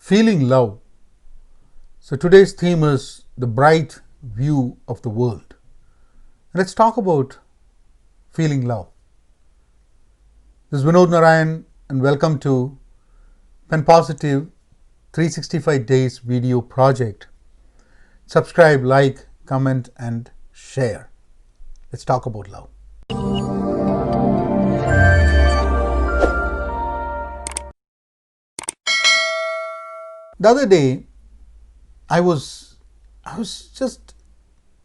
Feeling love. So today's theme is the bright view of the world. Let's talk about feeling love. This is Vinod and welcome to Penpositive 365 days video project. Subscribe, like, comment and share. Let's talk about love. The other day, I don't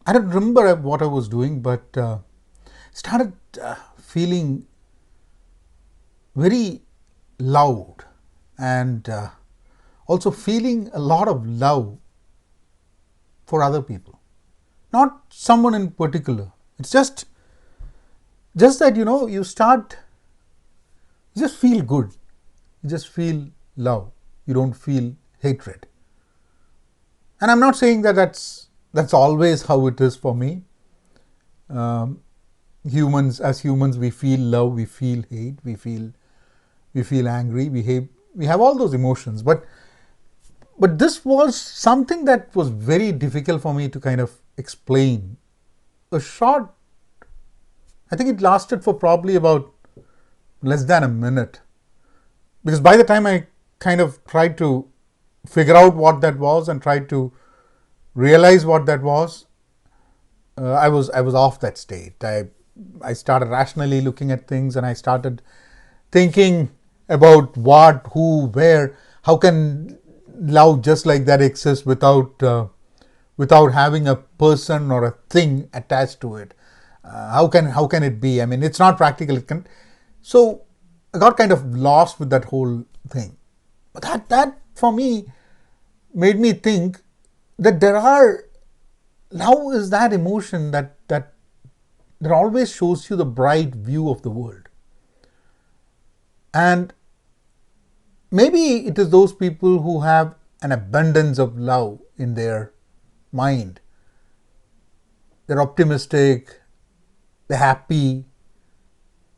remember what I was doing, but started feeling very loud and also feeling a lot of love for other people, not someone in particular. It's just that you just feel good, you just feel love, you don't feel hatred. And I'm not saying that that's always how it is for me. As humans, we feel love, we feel hate, we feel angry, we have all those emotions. But this was something that was very difficult for me to kind of explain. I think it lasted for probably about less than a minute, because by the time I kind of tried to figure out what that was and tried to realize what that was, I was off that state. I started rationally looking at things, and I started thinking about what, who, where, how can love just like that exist without having a person or a thing attached to it. How can it be? I mean, it's not practical. So I got kind of lost with that whole thing. But that for me made me think that love is that emotion that always shows you the bright view of the world. And maybe it is those people who have an abundance of love in their mind. They're optimistic, they're happy,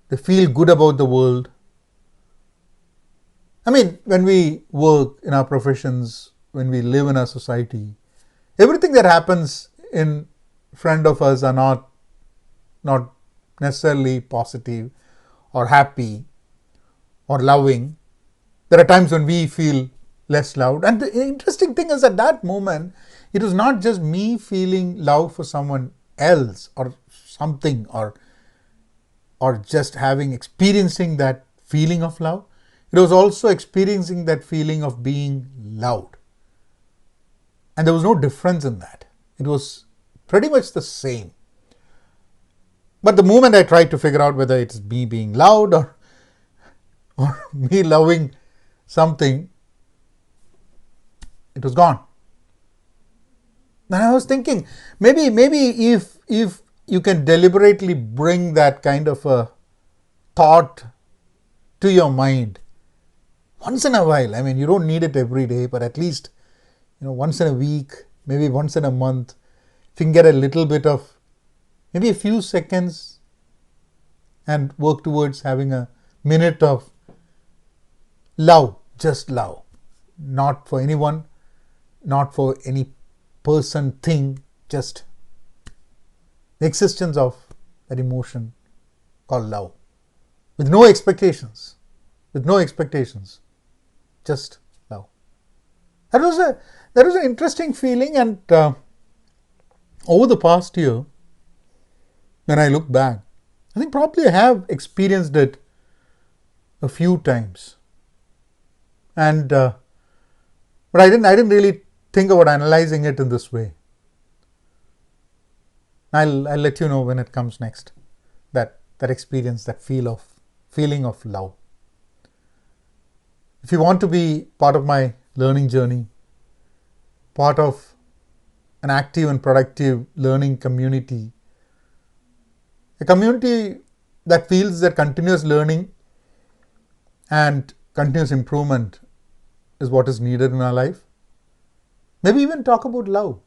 they feel good about the world. I mean, when we work in our professions, when we live in our society, everything that happens in front of us are not necessarily positive or happy or loving. There are times when we feel less loved. And the interesting thing is, at that moment, it was not just me feeling love for someone else or something, or just experiencing that feeling of love. It was also experiencing that feeling of being loved. And there was no difference in that. It was pretty much the same. But the moment I tried to figure out whether it's me being loved or me loving something, it was gone. And I was thinking, maybe if you can deliberately bring that kind of a thought to your mind once in a while. I mean, you don't need it every day, but at least once in a week, maybe once in a month, if you can get a little bit of, maybe a few seconds, and work towards having a minute of love, just love, not for anyone, not for any person, thing, just the existence of that emotion called love, with no expectations, just love. That was an interesting feeling, and over the past year, when I look back, I think probably I have experienced it a few times, and but I didn't really think about analyzing it in this way. I'll let you know when it comes next. That experience, that feeling of love. If you want to be part of my learning journey, part of an active and productive learning community, a community that feels that continuous learning and continuous improvement is what is needed in our life, maybe even talk about love.